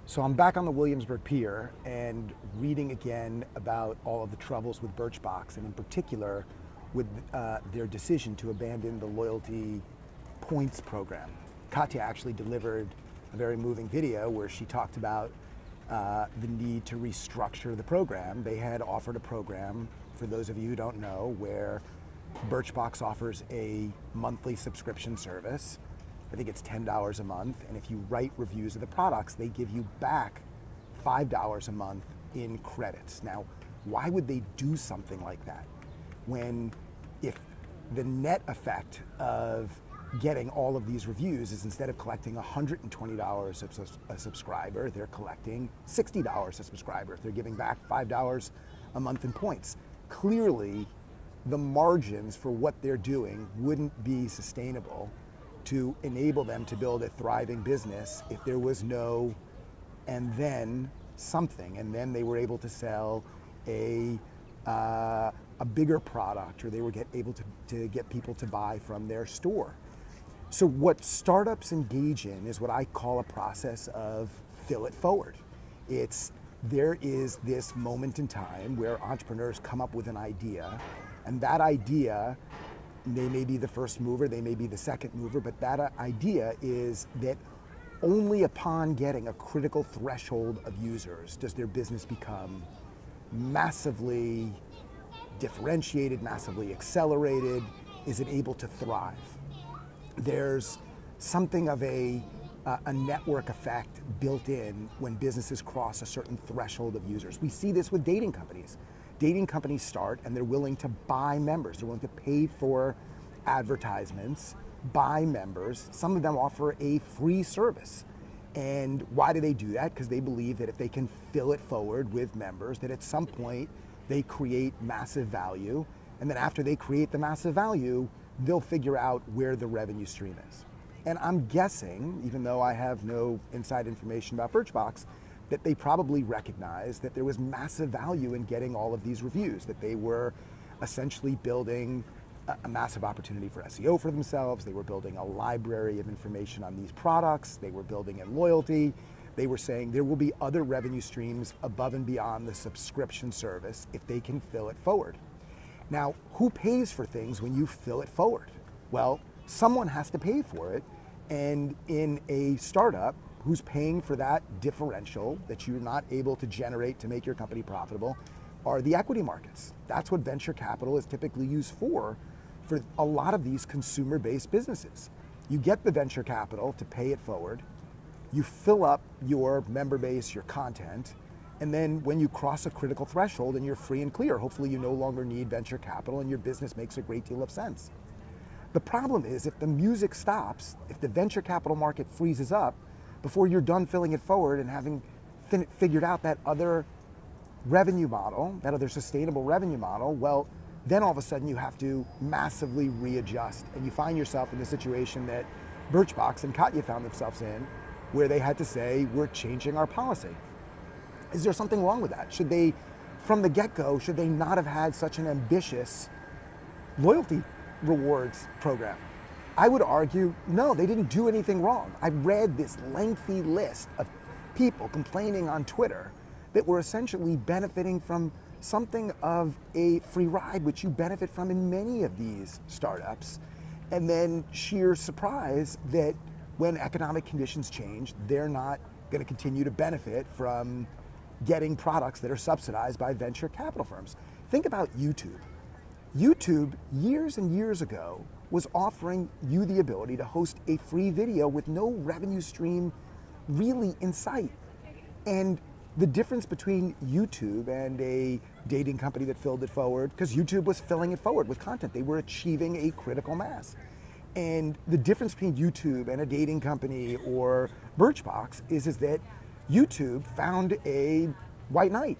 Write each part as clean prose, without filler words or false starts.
So I'm back on the Williamsburg Pier and reading again about all of the troubles with Birchbox, and in particular with their decision to abandon the loyalty points program. Katya actually delivered a very moving video where she talked about the need to restructure the program. They had offered a program, for those of you who don't know, where Birchbox offers a monthly subscription service. I think it's $10 a month, and if you write reviews of the products, they give you back $5 a month in credits. Now, why would they do something like that when, if the net effect of getting all of these reviews is, instead of collecting $120 a subscriber, they're collecting $60 a subscriber if they're giving back $5 a month in points? Clearly, the margins for what they're doing wouldn't be sustainable to enable them to build a thriving business if there was no and then something, and then they were able to sell a bigger product, or they were able to get people to buy from their store. So what startups engage in is what I call a process of fill it forward. There is this moment in time where entrepreneurs come up with an idea, and that idea, they may be the first mover, they may be the second mover, but that idea is that only upon getting a critical threshold of users does their business become massively differentiated, massively accelerated, is it able to thrive. There's something of a network effect built in when businesses cross a certain threshold of users. We see this with dating companies. Dating companies start and they're willing to buy members. They're willing to pay for advertisements, buy members. Some of them offer a free service. And why do they do that? Because they believe that if they can fill it forward with members, that at some point they create massive value. And then after they create the massive value, they'll figure out where the revenue stream is. And I'm guessing, even though I have no inside information about Birchbox, that they probably recognized that there was massive value in getting all of these reviews, that they were essentially building a massive opportunity for SEO for themselves. They were building a library of information on these products. They were building in loyalty. They were saying there will be other revenue streams above and beyond the subscription service if they can fill it forward. Now, who pays for things when you fill it forward? Well, someone has to pay for it. And in a startup, who's paying for that differential that you're not able to generate to make your company profitable are the equity markets. That's what venture capital is typically used for a lot of these consumer-based businesses. You get the venture capital to pay it forward, you fill up your member base, your content, and then when you cross a critical threshold and you're free and clear, hopefully you no longer need venture capital and your business makes a great deal of sense. The problem is, if the music stops, if the venture capital market freezes up, before you're done filling it forward and having figured out that other revenue model, that other sustainable revenue model, well, then all of a sudden you have to massively readjust. And you find yourself in the situation that Birchbox and Katya found themselves in, where they had to say, we're changing our policy. Is there something wrong with that? Should they, from the get-go, should they not have had such an ambitious loyalty rewards program? I would argue, no, they didn't do anything wrong. I read this lengthy list of people complaining on Twitter that were essentially benefiting from something of a free ride, which you benefit from in many of these startups. And then sheer surprise that when economic conditions change, they're not going to continue to benefit from getting products that are subsidized by venture capital firms. Think about YouTube. YouTube, years and years ago, was offering you the ability to host a free video with no revenue stream really in sight. And the difference between YouTube and a dating company that filled it forward, because YouTube was filling it forward with content, they were achieving a critical mass. And the difference between YouTube and a dating company or Birchbox is that YouTube found a white knight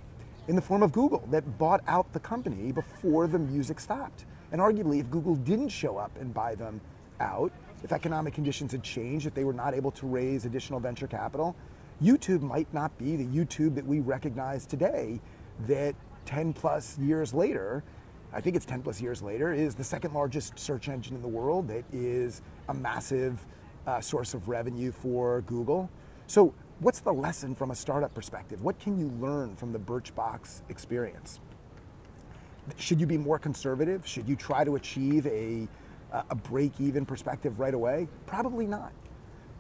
in the form of Google that bought out the company before the music stopped. And arguably, if Google didn't show up and buy them out, if economic conditions had changed, if they were not able to raise additional venture capital, YouTube might not be the YouTube that we recognize today, that 10 plus years later, I think it's 10 plus years later, is the second largest search engine in the world, that is a massive source of revenue for Google. So what's the lesson from a startup perspective? What can you learn from the Birchbox experience? Should you be more conservative? Should you try to achieve a break-even perspective right away? Probably not.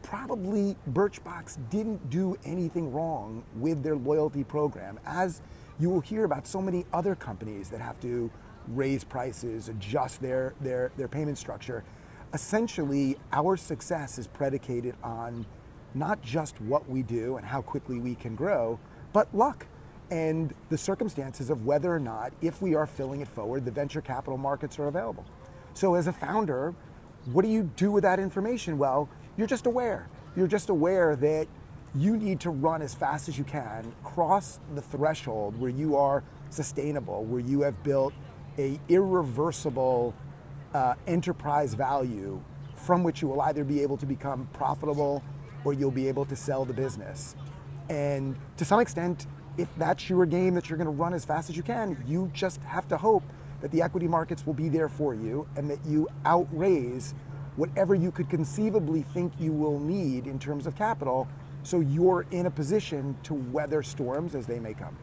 Probably Birchbox didn't do anything wrong with their loyalty program, as you will hear about so many other companies that have to raise prices, adjust their payment structure. Essentially, our success is predicated on not just what we do and how quickly we can grow, but luck and the circumstances of whether or not, if we are filling it forward, the venture capital markets are available. So as a founder, what do you do with that information? Well, you're just aware. You're just aware that you need to run as fast as you can, cross the threshold where you are sustainable, where you have built a irreversible enterprise value from which you will either be able to become profitable or you'll be able to sell the business. And to some extent, if that's your game, that you're going to run as fast as you can, you just have to hope that the equity markets will be there for you and that you outraise whatever you could conceivably think you will need in terms of capital, so you're in a position to weather storms as they may come.